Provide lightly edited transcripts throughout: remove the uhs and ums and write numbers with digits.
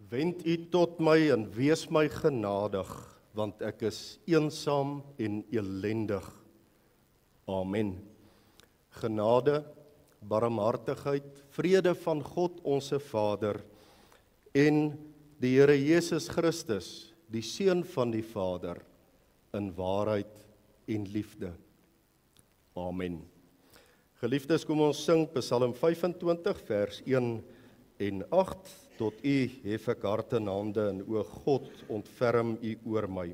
Wend u tot my en wees my genadig, want ek is eensaam en elendig. Amen. Genade, barmhartigheid, vrede van God onze Vader en die Here Jesus Christus, die Seun van die Vader, in waarheid en liefde. Amen. Geliefdes, kom ons sing Psalm 25 vers 1 en 8. Tot u hef ek hart en hande, en o God, ontferm u oor my.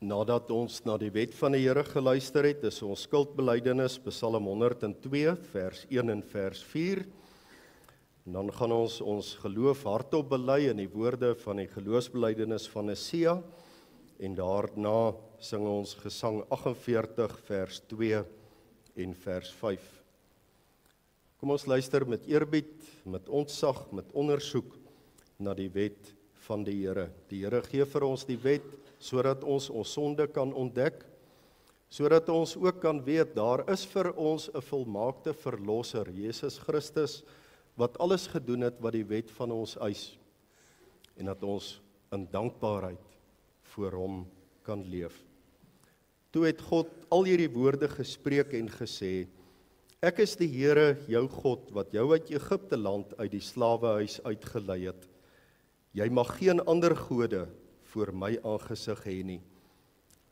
Nadat ons na die wet van die Here geluister het, is ons skuldbelydenis Psalm 102 vers 1 en vers 4. En dan gaan ons geloof hardop bely in die woorde van die geloofsbelydenis van Sia, en daarna sing ons gesang 48 vers 2 en vers 5. Kom ons luister met eerbied, met ontzag, met ondersoek na die wet van die Here. Die Here gee vir ons die wet, sodat ons sonde kan ontdek, sodat ons ook kan weet, daar is vir ons 'n volmaakte verlosser, Jesus Christus, wat alles gedoen het wat die wet van ons eis, en dat ons in dankbaarheid voor hom kan leef. Toe het God al hierdie woorde gespreek en gesê, ek is die Here, jou God, wat jou uit Egipte land uit die slawehuis uitgelei het. Jy mag geen ander gode voor my aangesig hê nie.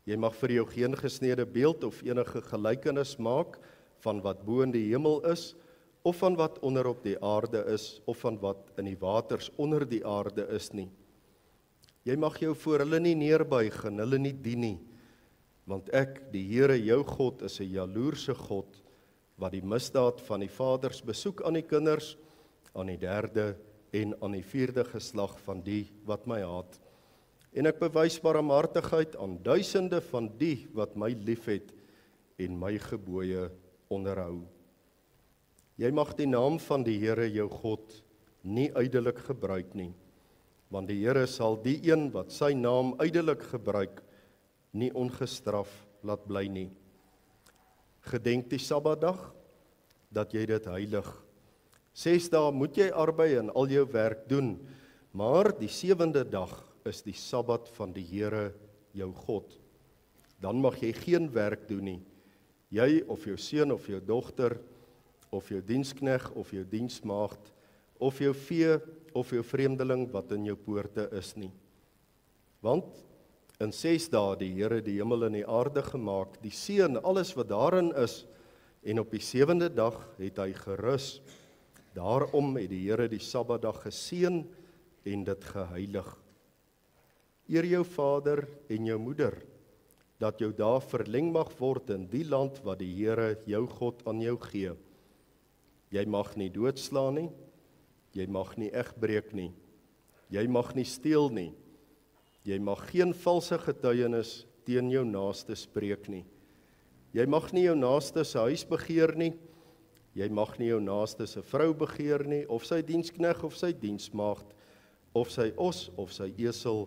Jy mag vir jou geen gesnede beeld of enige gelykenis maak van wat bo in die hemel is, of van wat onder op die aarde is, of van wat in die waters onder die aarde is nie. Jy mag jou voor hulle nie neerbuig en hulle nie dien nie, want ek, die Here jou God, is 'n jaloerse God, wat die misdaad van die vaders besoek aan die kinders, aan die 3de en aan die 4de geslag van die wat my haat. En ek bewys barmhartigheid aan duisende van die wat my liefhet en my gebooie onderhou. Jy mag die naam van die Here jou God nie ydelik gebruik nie, want die Here sal die een wat sy naam ydelik gebruik, nie ongestraf laat bly nie. Gedenk die Sabbatdag, dat jy dit heilig. 6 dae moet jy arbei en al jou werk doen, maar die 7de dag is die Sabbat van die Here jou God. Dan mag jy geen werk doen nie. Jy of jou seun of jou dogter, of jou dienskneg of jou diensmaagd, of jou vee of jou vreemdeling wat in jou poorte is nie. Want in 6 dae die Here die hemel en die aarde gemaak, die see en alles wat daarin is, en op die 7de dag het hy gerus. Daarom het die Here die Sabbatdag geseën en dit geheilig. Eer jou vader en jou moeder, dat jou dae verleng mag word in die land wat die Here jou God aan jou gee. Jy mag nie doodslaan nie, jy mag nie egbreek nie, jy mag nie steel nie, jy mag geen valse getuienis teen jou naaste spreek nie. Jy mag nie jou naaste se huis begeer nie, jy mag nie jou naaste se vrou begeer nie, of sy dienskneg of sy diensmaagd, of sy os of sy esel,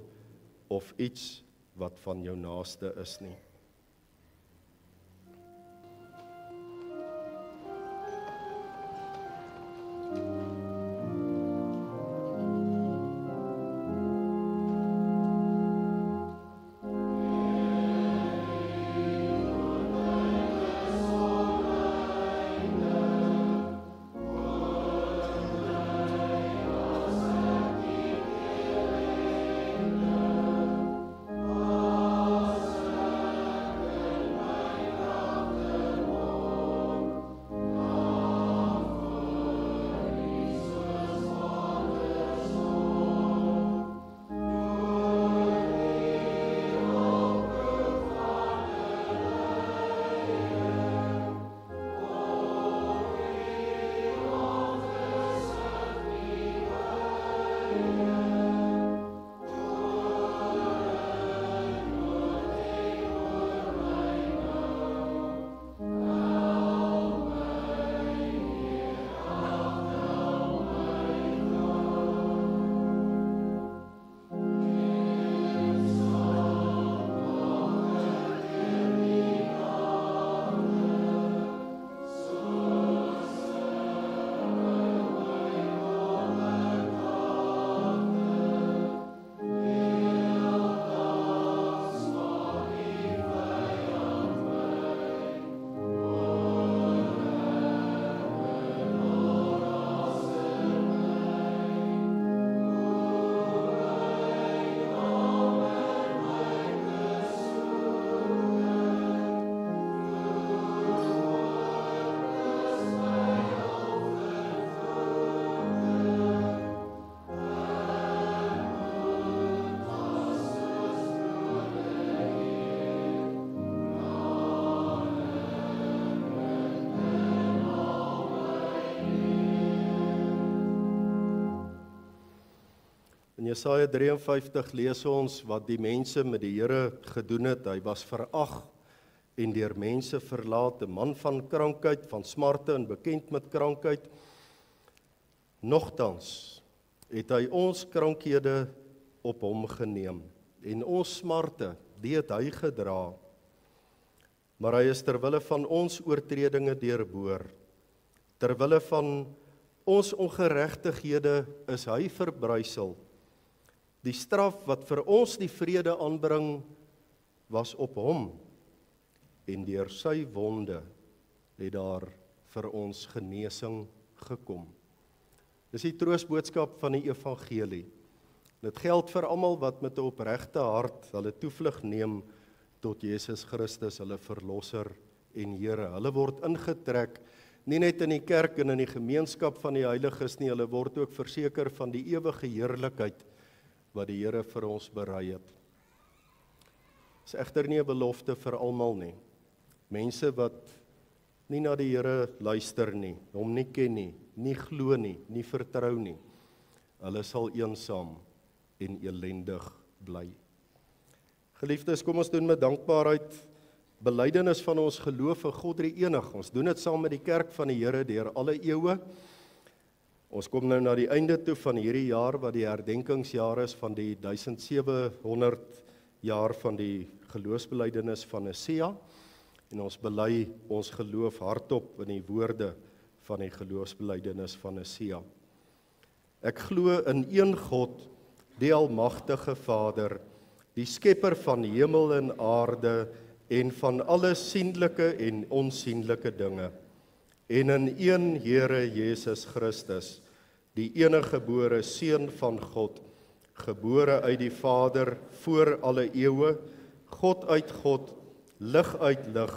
of iets wat van jou naaste is nie. In Jesaja 53 lees ons wat die mense met die Here gedoen het. Hy was verag en deur mense verlaat, 'n man van krankheid, van smarte en bekend met krankheid. Nogtans het hy ons krankhede op hom geneem en ons smarte, die het hy gedra. Maar hy is terwille van ons oortredinge deurboor. Terwille van ons ongeregtighede is hy verbrysel. Die straf wat vir ons die vrede aanbring, was op hom, en deur sy wonde het daar vir ons genesing gekom. Dis die troostboodskap van die evangelie. Dit geld vir almal wat met 'n opregte hart hulle toevlug neem tot Jesus Christus, hulle verlosser en Here. Hulle word ingetrek, nie net in die kerk en in die gemeenskap van die heiliges nie, hulle word ook verseker van die ewige heerlikheid wat die Here vir ons berei het. Is egter nie 'n belofte vir almal nie. Mense wat nie na die Here luister nie, hom nie ken nie, nie glo nie, nie vertrou nie, hulle sal eensaam en elendig bly. Geliefdes, kom ons doen met dankbaarheid belydenis van ons geloof in God drie enig. Ons doen dit saam met die kerk van die Here deur alle eeue. Ons kom nou na die einde toe van hierdie jaar wat die herdenkingsjaar is van die 1700 jaar van die geloofsbelydenis van Nicea, en ons bely ons geloof hardop in die woorde van die geloofsbelydenis van Nicea. Ek glo in een God, die almagtige Vader, die skepper van hemel en aarde en van alle sienlike en onsienlike dinge, en in een Here Jesus Christus, die eniggebore Seun van God, gebore uit die Vader voor alle eeue, God uit God, lig uit lig,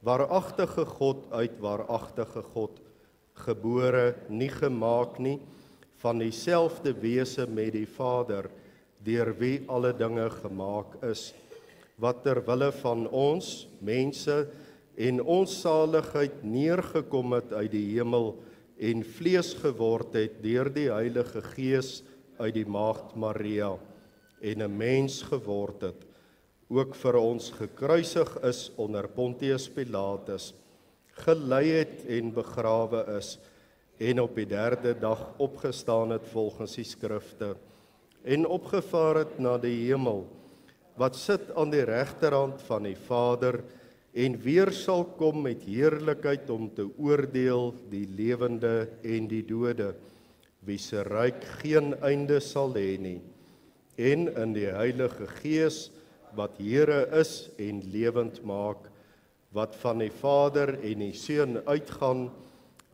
waaragtige God uit waaragtige God, gebore, nie gemaak nie, van dieselfde wese met die Vader, deur wie alle dinge gemaak is, wat ter wille van ons, mense, en ons saligheid neergekom het uit die hemel, en vlees geword het deur die Heilige Gees uit die Maagd Maria, en 'n mens geword het, ook vir ons gekruisig is onder Pontius Pilatus, gelei het en begrawe is, en op die 3de dag opgestaan het volgens die skrifte, en opgevaar het na die hemel, wat sit aan die regterhand van die Vader, en weer sal kom met heerlikheid om te oordeel die lewende en die dode, wie se ryk geen einde sal hê nie, en in die Heilige Gees, wat Here is en lewend maak, wat van die Vader en die Seun uitgaan,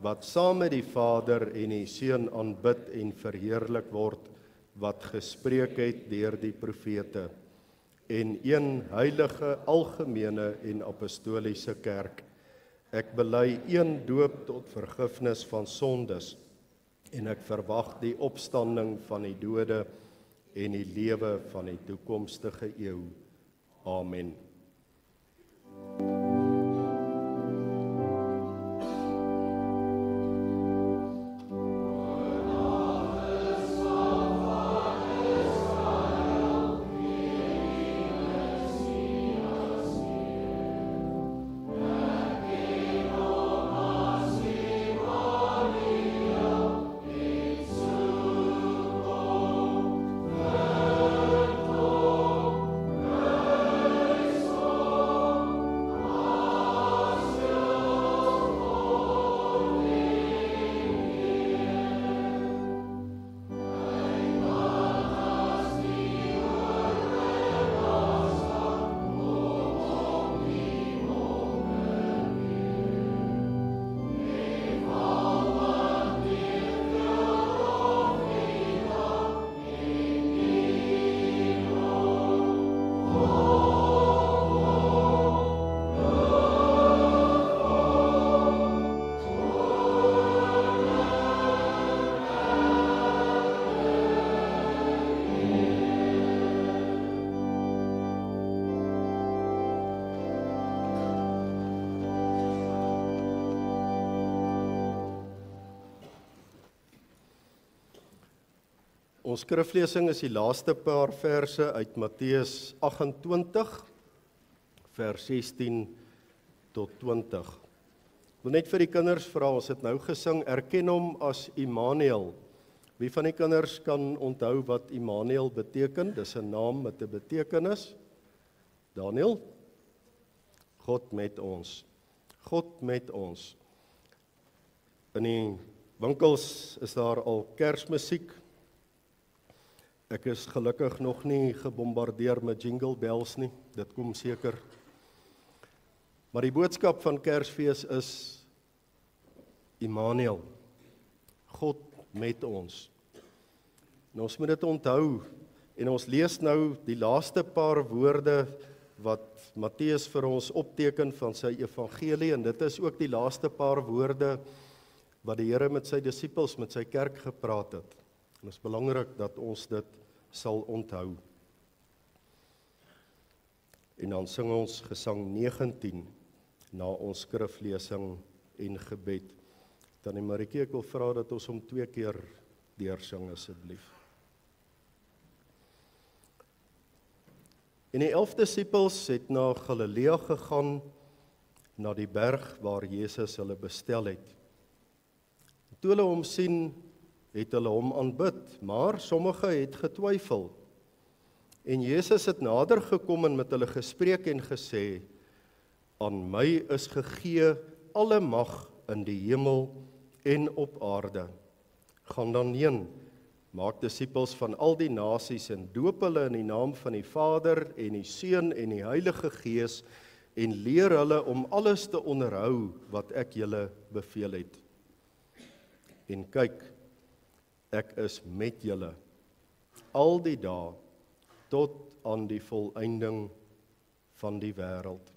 wat saam met die Vader en die Seun aanbid en verheerlik word, wat gespreek het deur die profete, en een heilige, algemene en apostoliese kerk. Ek bely een doop tot vergifnis van sondes, en ek verwag die opstanding van die dode en die lewe van die toekomstige eeu. Amen. Ons skriflesing is die laaste paar verse uit Matteus 28, vers 16 tot 20. Ek wil net vir die kinders vra, ons het nou gesing, erken hom as Immanuel. Wie van die kinders kan onthou wat Immanuel beteken? Dis 'n naam met 'n betekenis. Daniel? God met ons. God met ons. In die winkels is daar al Kersmusiek. Ek is gelukkig nog nie gebombardeer met jingle bells nie, dit kom seker. Maar die boodskap van Kersfees is Immanuel, God met ons. En ons moet dit onthou, en ons lees nou die laaste paar woorde wat Matteus vir ons opteken van sy evangelie, en dit is ook die laaste paar woorde wat die Here met sy disippels, met sy kerk gepraat het. En dit is belangrik dat ons dit sal onthou. En dan sing ons gesang 19 na ons skriflesing en gebed. Tannie Maritjie, ek wil vra dat ons hom 2 keer deursing asseblief. En die 11 disippels het na Galilea gegaan, na die berg waar Jesus hulle bestel het. Toe hulle hom sien, het hulle hom aanbid, maar sommige het getwyfel. En Jesus het nader gekom en met hulle gespreek en gesê, aan my is gegee alle mag in die hemel en op aarde. Gaan dan heen, maak disippels van al die nasies en doop hulle in die naam van die Vader en die Seun en die Heilige Gees en leer hulle om alles te onderhou wat ek julle beveel het. En kyk, ek is met julle al die dae tot aan die volëinding van die wêreld.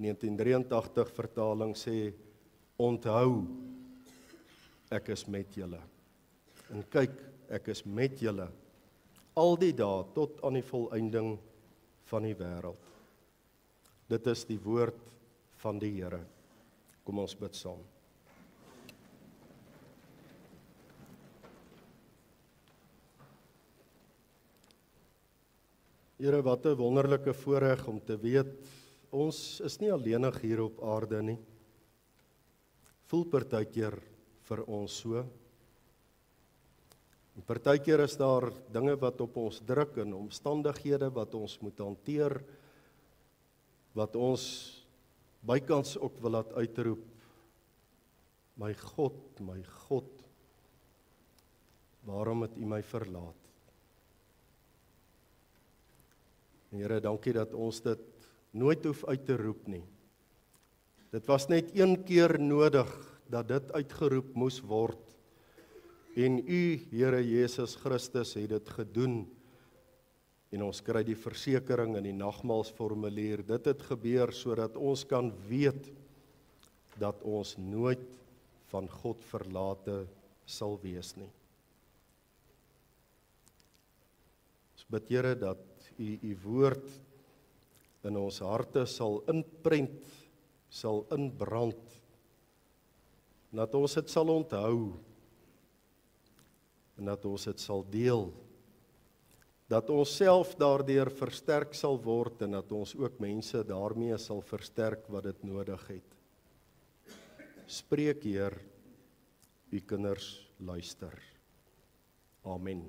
1983 vertaling sê, onthou, ek is met julle. En kyk, ek is met julle al die dae tot aan die volëinding van die wêreld. Dit is die woord van die Here. Kom ons bid saam. Here, wat 'n wonderlike voorreg om te weet, ons is nie alleenig hier op aarde nie. Voel partykeer vir ons so. En partykeer is daar dinge wat op ons druk en omstandighede wat ons moet hanteer, wat ons bykans ook wil laat uitroep, my God, waarom het U my verlaat? En Here, dankie dat ons dit nooit hoef uit te roep nie. Dit was net een keer nodig dat dit uitgeroep moes word. En U, Here Jesus Christus, het dit gedoen. En ons kry die versekering in die nagmaalsformulier. Dit het gebeur sodat ons kan weet dat ons nooit van God verlate sal wees nie. Ons bid, Here, dat U woord in ons harte sal inprent, sal inbrand, dat ons dit sal onthou, en dat ons dit sal deel, dat ons self daardeur versterk sal word, en dat ons ook mense daarmee sal versterk wat dit nodig het. Spreek, Heer, U kinders luister. Amen.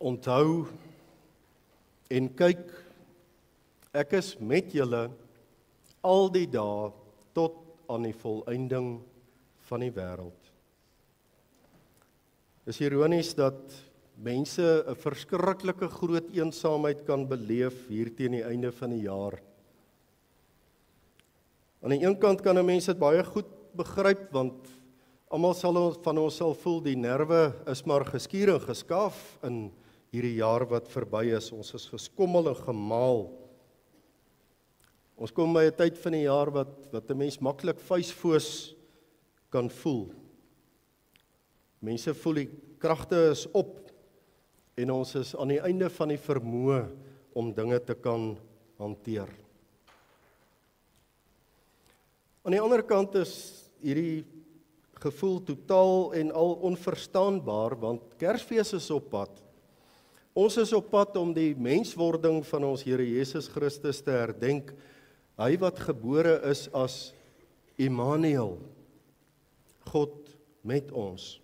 Onthou en kyk, ek is met julle al die dae tot aan die volëinding van die wêreld. Dis ironies dat mense 'n verskriklike groot eensaamheid kan beleef hier teen die einde van die jaar. Aan die een kant kan 'n mens dit baie goed begryp, want almal van ons sal voel die nerve is maar geskuur en geskaaf in hierdie jaar wat verby is. Ons is geskommel en gemaal. Ons kom by 'n tyd van die jaar wat 'n mens maklik vuisfoos kan voel. Mense voel die kragte is op en ons is aan die einde van die vermoë om dinge te kan hanteer. Aan die ander kant is hierdie gevoel totaal en al onverstaanbaar, want Kersfees is op pad. Ons is op pad om die menswording van ons Here Jesus Christus te herdenk, hy wat gebore is as Immanuel, God met ons.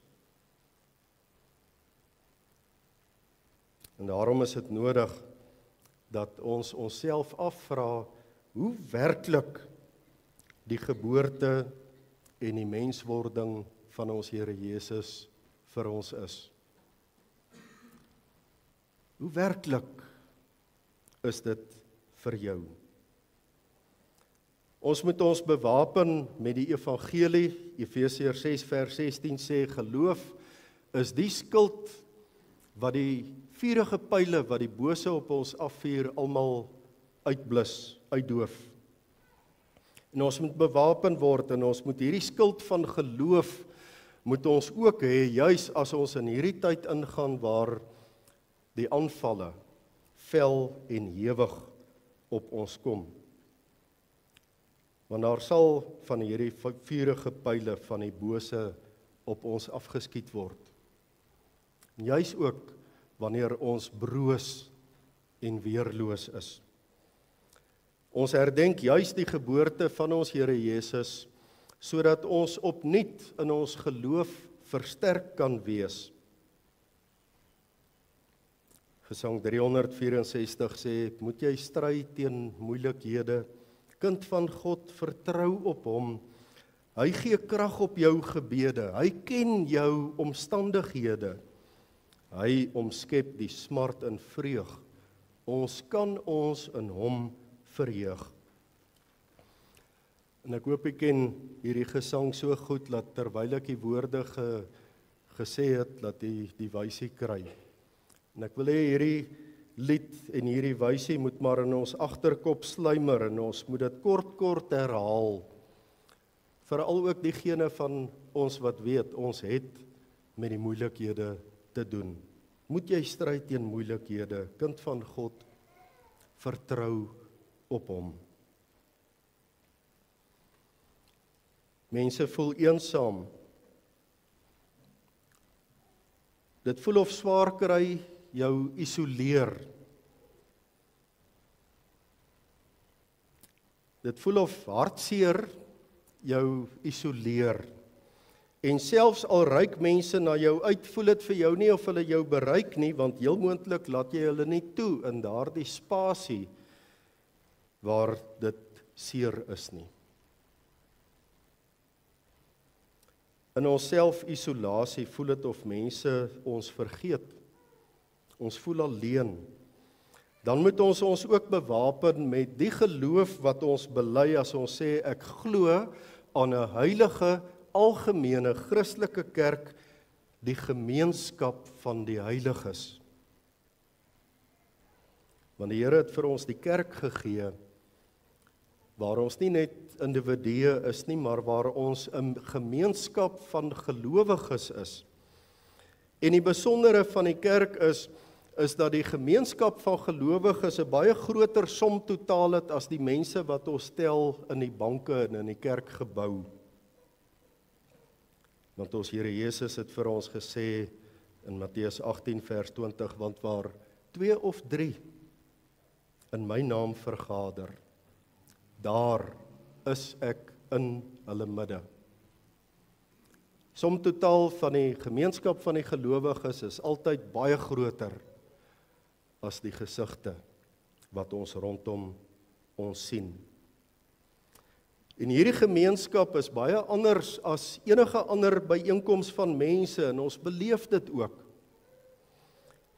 En daarom is dit nodig dat ons onsself afvra hoe werklik die geboorte en die menswording van ons Here Jesus vir ons is. Hoe werklik is dit vir jou? Ons moet ons bewapen met die evangelie. Efesiërs 6 vers 16 sê, geloof is die skild wat die vuurige pyle wat die bose op ons afvuur almal uitblus, uitdoof. En ons moet bewapen word en ons moet hierdie skild van geloof moet ons ook hê, juis as ons in hierdie tyd ingaan waar die aanvalle fel en hewig op ons kom. Want daar sal van hierdie vuurige pyle van die bose op ons afgeskiet word. Juis ook wanneer ons broos en weerloos is. Ons herdenk juis die geboorte van ons Here Jesus, sodat ons opnuut in ons geloof versterk kan wees. Gesang 364 sê, moet jy stry teen moeilikhede, kind van God, vertrou op hom. Hy gee krag op jou gebede, hy ken jou omstandighede. Hy omskep die smart in vreug. Ons kan ons in hom verheug. En ek hoop ek ken hierdie gesang so goed, dat terwyl ek die woorde gesê het, dat die wysie kry. En ek wil hê hierdie lied en hierdie wysie moet maar in ons agterkop sluimer, en ons moet dit kort herhaal. Veral ook diegene van ons wat weet, ons het met die moeilikhede te doen. Moet jy stry teen moeilikhede, kind van God, vertrou op hom. Mense voel eensaam. Dit voel of swaar kry jou isoleer. Dit voel of hartseer jou isoleer. En selfs al reik mense na jou uit, voel dit vir jou nie of hulle jou bereik nie, want heel moontlik laat jy hulle nie toe in daardie spasie waar dit seer is nie. In ons self-isolasie voel dit of mense ons vergeet. Ons voel alleen. Dan moet ons ook bewapen met die geloof wat ons bely as ons sê, ek glo aan 'n heilige, algemene Christelike kerk, die gemeenskap van die heiliges. Want die Here het vir ons die kerk gegee, waar ons nie net individue is nie, maar waar ons 'n gemeenskap van gelowiges is. En die besondere van die kerk is dat die gemeenskap van gelowiges 'n baie groter som totaal het as die mense wat ons tel in die banke en in die kerkgebou. Want ons Here Jesus het vir ons gesê in Matteus 18 vers 20, want waar 2 of 3 in my naam vergader, daar is ek in hulle midde. Som totaal van die gemeenskap van die gelowiges is altyd baie groter as die gesigte wat ons rondom ons sien. En hierdie gemeenskap is baie anders as enige ander byeenkoms van mense, en ons beleef dit ook.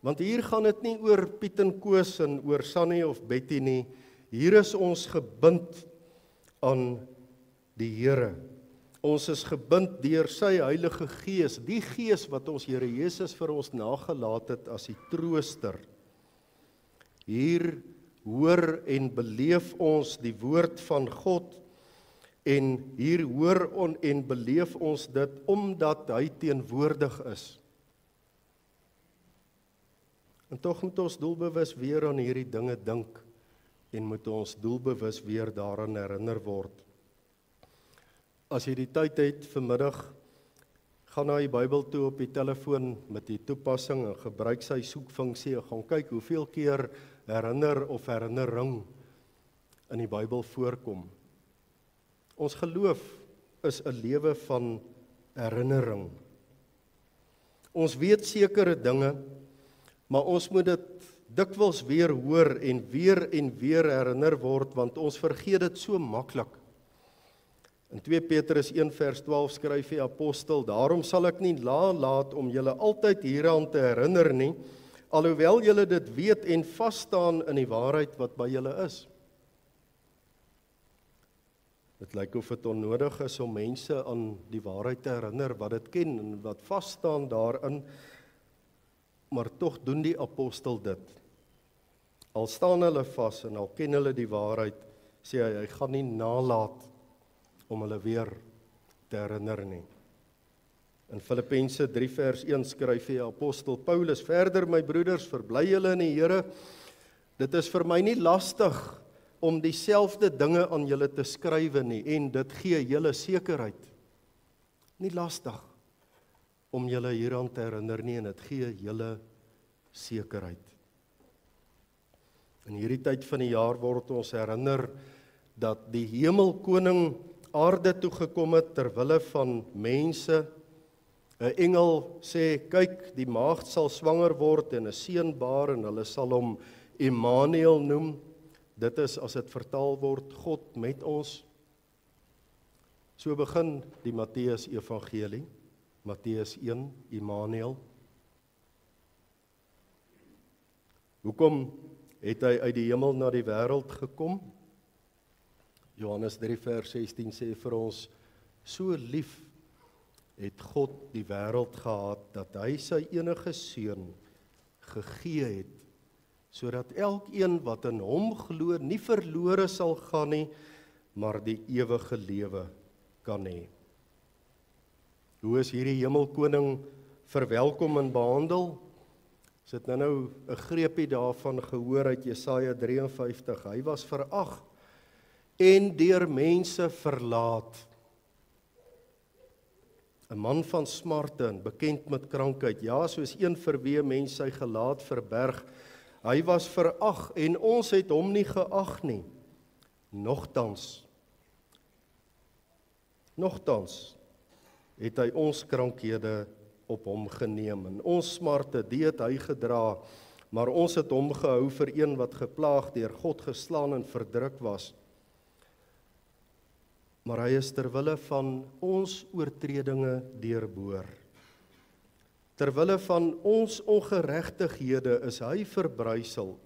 Want hier gaan dit nie oor Piet en Koos en oor Sannie of Betty nie. Hier is ons gebind aan die Here. Ons is gebind deur sy Heilige Gees, die Gees wat ons Here Jesus vir ons nagelaat het as die trooster. Hier hoor en beleef ons die woord van God, en hier hoor en beleef ons dit omdat hy teenwoordig is. En tog moet ons doelbewus weer aan hierdie dinge dink, en moet ons doelbewus weer daaraan herinner word. As jy die tyd het vanmiddag, gaan na die Bybel toe op die telefoon met die toepassing en gebruik sy soekfunksie en gaan kyk hoeveel keer herinner of herinnering in die Bybel voorkom. Ons geloof is 'n lewe van herinnering. Ons weet sekere dinge, maar ons moet dit dikwels weer hoor en weer herinner word, want ons vergeet dit so maklik. In 2 Petrus 1 vers 12 skryf die apostel, daarom sal ek nie laat om julle altyd hieraan te herinner nie, alhoewel julle dit weet en vas staan in die waarheid wat by julle is. Dit lyk of dit onnodig is om mense aan die waarheid te herinner wat dit ken en wat vas staan daarin, maar tog doen die apostel dit. Al staan hulle vas en al ken hulle die waarheid, sê hy gaan nie nalat om hulle weer te herinner nie. In Filippense 3 vers 1 skryf die apostel Paulus, verder my broeders, verbly julle in die Here, dit is vir my nie lastig om dieselfde dinge aan julle te skrywe nie, en dit gee julle sekerheid. Nie lastig om julle hieraan te herinner nie, en dit gee julle sekerheid. In hierdie tyd van die jaar word ons herinner dat die hemelkoning aarde toe gekom het ter wille van mense. 'n Engel sê, kyk, die maagd sal swanger word en 'n seun baar en hulle sal hom Immanuel noem. Dit is, as dit vertaal word, God met ons. So begin die Matteus Evangelie, Matteus 1, Immanuel. Hoekom het hy uit die hemel na die wêreld gekom? Johannes 3 vers 16 sê vir ons, so lief het God die wêreld gehad, dat hy sy enige seun gegee het, sodat elkeen wat in hom glo nie verlore sal gaan nie, maar die ewige lewe kan hê. Hoe is hierdie hemelkoning verwelkom en behandel? Ons het nou 'n greepie daarvan gehoor uit Jesaja 53. Hy was verag en deur mense verlaat. 'n man van smarte en bekend met krankheid, ja, soos een vir wie mens sy gelaat verberg. Hy was verag en ons het hom nie geag nie. Nogtans het hy ons krankhede op hom geneem en ons smarte, die het hy gedra, maar ons het hom gehou vir een wat geplaag deur God geslaan en verdruk was. Maar hy is ter wille van ons oortredinge deurboor. Ter wille van ons ongeregtighede is hy verbrysel.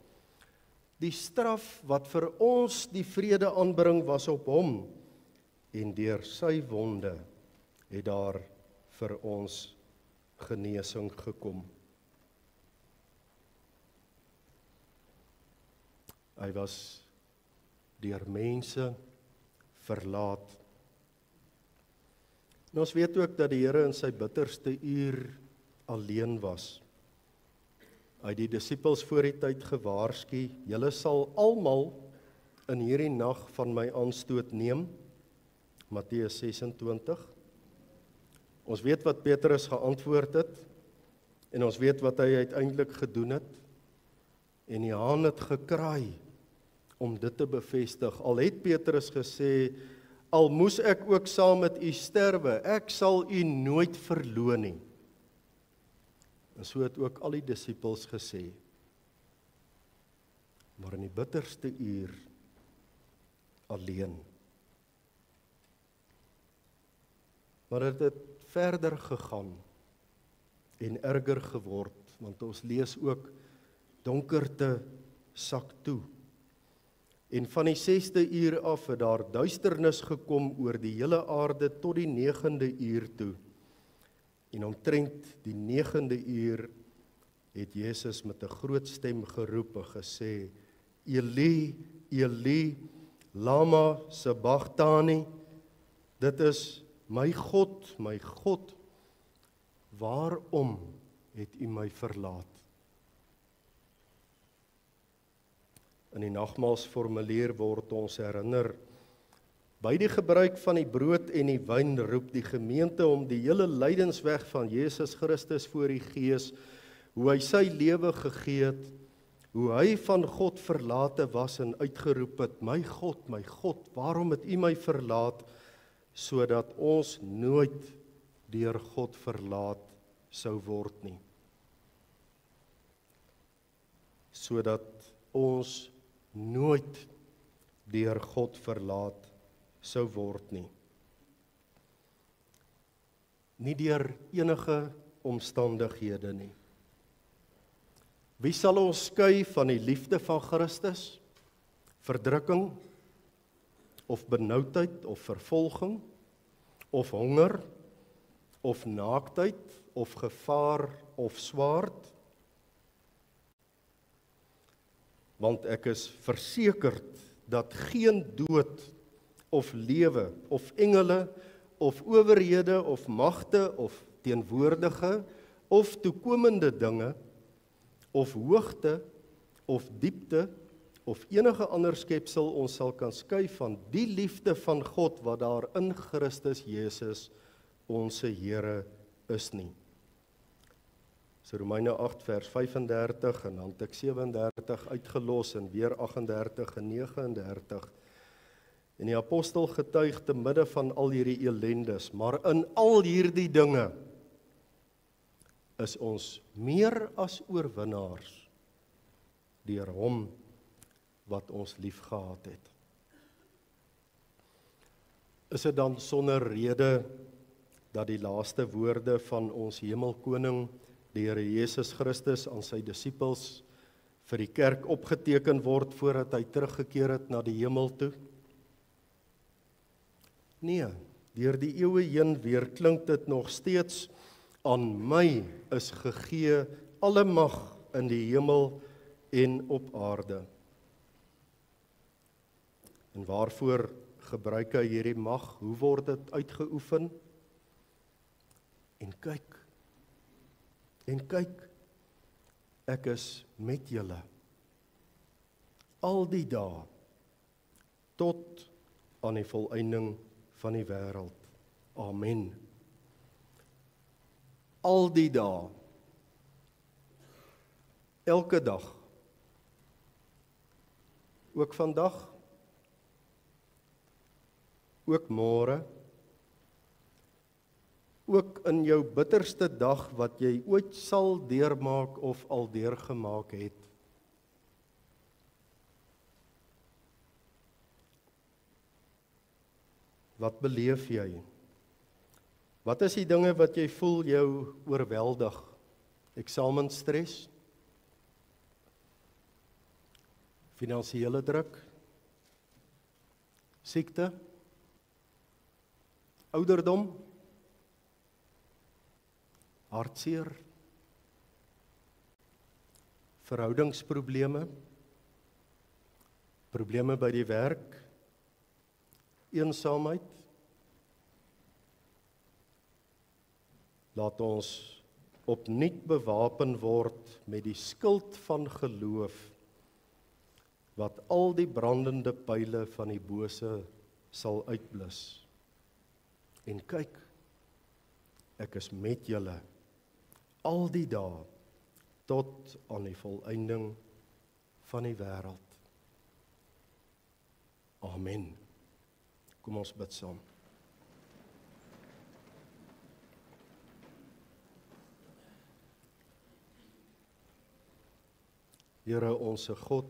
Die straf wat vir ons die vrede aanbring was op hom, en deur sy wonde het daar vir ons genesing gekom. Hy was deur mense verlaat. En ons weet ook dat die Here in sy bitterste uur alleen was. Hy het die disippels voor die tyd gewaarsku, julle sal almal in hierdie nag van my aanstoot neem, Matteus 26. Ons weet wat Petrus geantwoord het, en ons weet wat hy uiteindelik gedoen het, en die haan het gekraai om dit te bevestig. Al het Petrus gesê, al moes ek ook saam met u sterwe, ek sal u nooit verloon nie. En so het ook al die disippels gesê. Maar in die bitterste uur alleen. Maar het het verder gegaan en erger geword, want ons lees ook donkerte sak toe. En van die 6de uur af het daar duisternis gekom oor die hele aarde tot die 9de uur toe. En omtrent die 9de uur het Jesus met 'n groot stem geroep en gesê, Eli, Eli, lama sabachthani, dit is, my God, waarom het u my verlaat? In die nagmaalsformulier word ons herinner, by die gebruik van die brood en die wyn roep die gemeente om die hele lydensweg van Jesus Christus voor die Gees, hoe hy sy lewe gegee het, hoe hy van God verlate was en uitgeroep het, my God, waarom het u my verlaat, sodat ons nooit deur God verlaat sou word nie. Sodat ons nooit deur God verlaat sou word nie. nie deur enige omstandighede nie. Wie sal ons skei van die liefde van Christus? Verdrukking, of benoudheid, of vervolging, of honger, of naaktheid, of gevaar, of swaard? Want ek is versekerd dat geen dood, of lewe, of engele, of owerhede, of magte, of teenwoordige, of toekomende dinge, of hoogte, of diepte, of enige ander skepsel ons sal kan skei van die liefde van God wat daar in Christus Jesus, onze Here, is nie. So Romeine 8 vers 35 en dan het ek 37 uitgelos en weer 38 en 39. En die apostel getuig te midde van al hierdie elendes, maar in al hierdie dinge is ons meer as oorwinnaars deur hom wat ons liefgehad het. Is dit dan sonder rede dat die laaste woorde van ons Hemelkoning, die Here Jesus Christus aan sy disippels vir die kerk opgeteken word voordat hy teruggekeer het na die hemel toe? Nee, deur die eeue heen weer klink dit nog steeds: aan my is gegee alle mag in die hemel en op aarde. En waarvoor gebruik hy hierdie mag? Hoe word dit uitgeoefen? En kyk, ek is met julle al die dae tot aan die volëinding van die wêreld. Amen. Al die dae, elke dag, ook vandag, ook môre, ook in jou bitterste dag wat jy ooit sal deurmaak of al deurgemaak het. Wat beleef jy? Wat is die dinge wat jy voel jou oorweldig? Eksamenstres? Finansiële druk? Siekte? Ouderdom? Hartseer? Verhoudingsprobleme? Probleme by die werk? Eensaamheid? Laat ons opnuut bewapen word met die skild van geloof, wat al die brandende pyle van die bose sal uitblus. En kyk, ek is met julle al die dae tot aan die volëinding van die wêreld. Amen. Kom ons bid saam. Here onse God,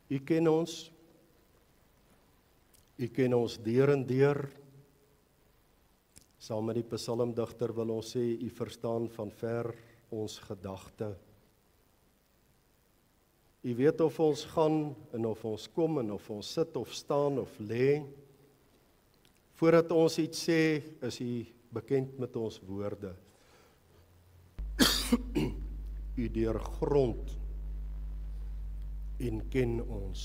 U ken ons deur en deur. Saam met die psalmdigter wil ons sê, U verstaan van ver ons gedagte. U weet of ons gaan en of ons kom en of ons sit of staan of lê. Voordat ons iets sê, is U bekend met ons woorde. U deurgrond en ken ons.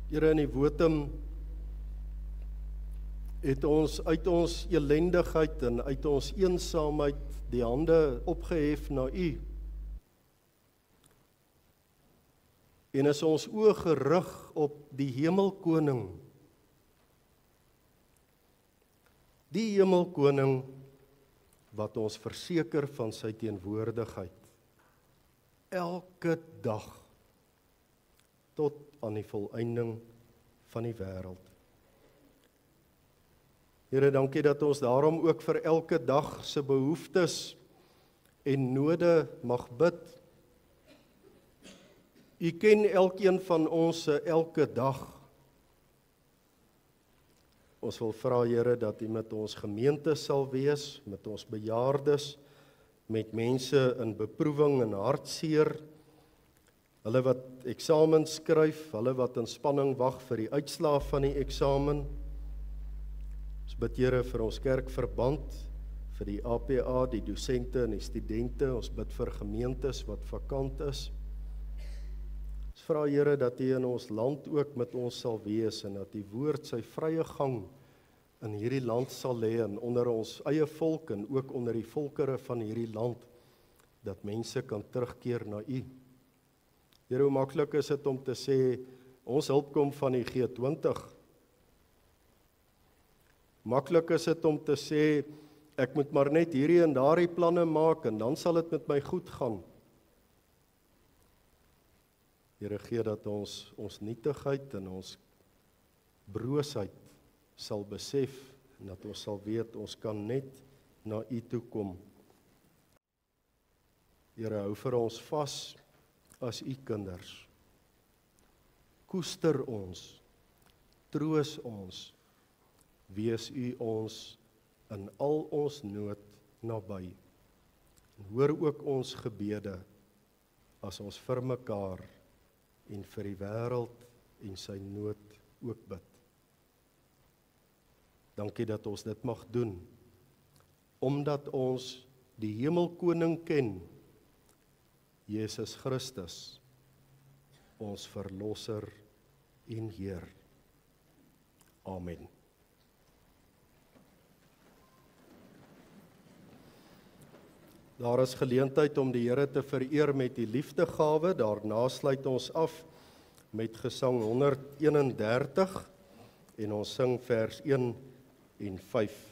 Here, in die wotum het ons uit ons elendigheid en uit ons eensaamheid die hande opgehef na U. En is ons oë gerig op die Hemelkoning. Die Hemelkoning wat ons verseker van sy teenwoordigheid. Elke dag tot aan die volëinding van die wêreld. Here, dankie dat ons daarom ook vir elke dag se behoeftes en node mag bid. U ken elkeen van ons elke dag. Ons wil vra, Here, dat U met ons gemeente sal wees, met ons bejaardes, met mense in beproewing en hartseer, hulle wat eksamens skryf, hulle wat in spanning wag vir die uitslae van die eksamen. Ons bid, Here, vir ons kerkverband, vir die APA, die dosente en die studente. Ons bid vir gemeentes wat vakant is. Ons vra, Here, dat U in ons land ook met ons sal wees en dat die woord sy vrye gang in hierdie land sal hê en onder ons eie volk en ook onder die volkere van hierdie land, dat mense kan terugkeer na U. Here, hoe maklik is dit om te sê, ons hulp kom van die G20. Maklik is dit om te sê, ek moet maar net hierdie en daardie planne maak en dan sal dit met my goed gaan. Here, gee dat ons nietigheid en ons broosheid sal besef en dat ons sal weet, ons kan net na U toe kom. Here, hou vir ons vas as U kinders. Koester ons, troos ons, wees U ons in al ons nood naby. En hoor ook ons gebede as ons vir mekaar en vir die wêreld en sy nood ook bid. Dankie dat ons dit mag doen, omdat ons die Hemelkoning ken, Jesus Christus, ons Verlosser en Heer. Amen. Daar is geleentheid om die Here te vereer met die liefdegawe. Daarna sluit ons af met gesang 131 en ons sing vers 1 en 5.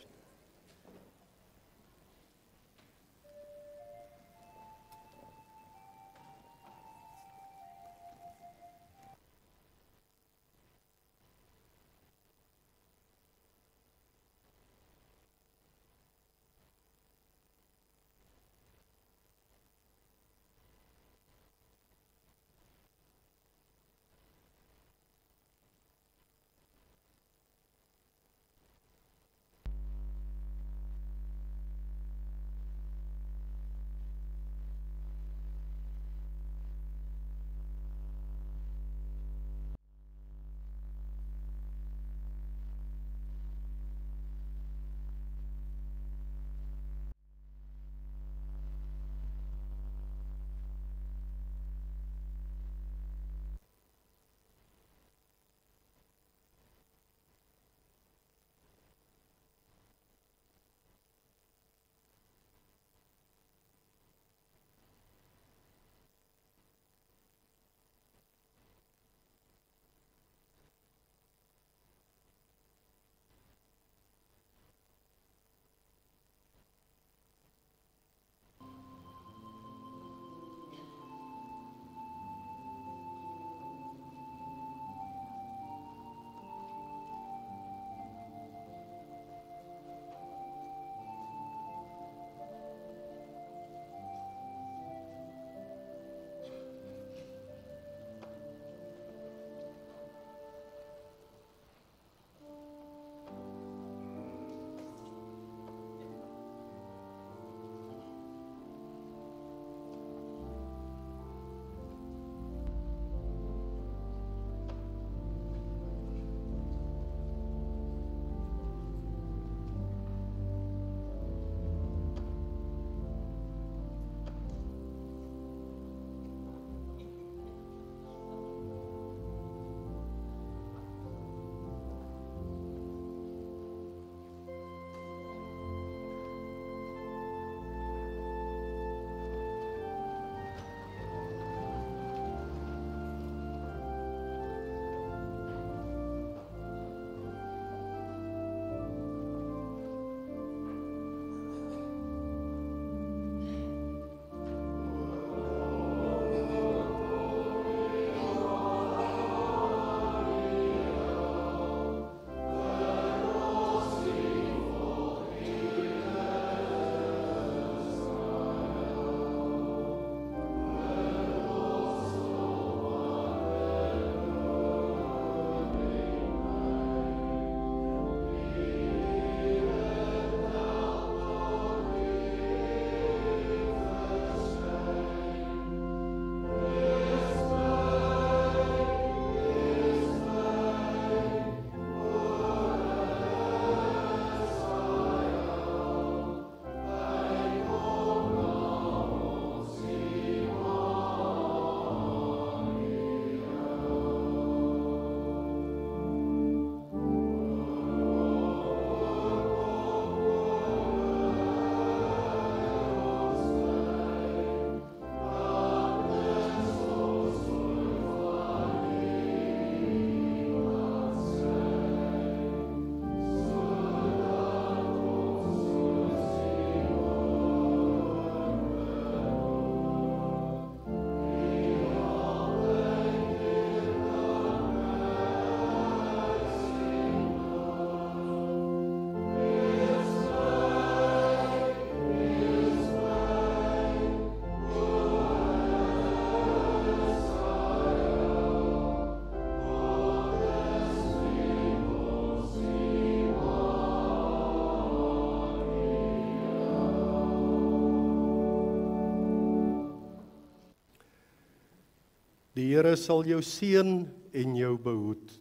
Die Here sal jou seën en jou behoed.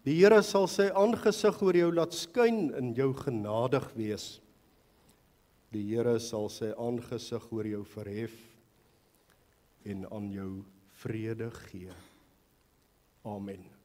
Die Here sal sy aangesig oor jou laat skyn en jou genadig wees. Die Here sal sy aangesig oor jou verhef en aan jou vrede gee. Amen.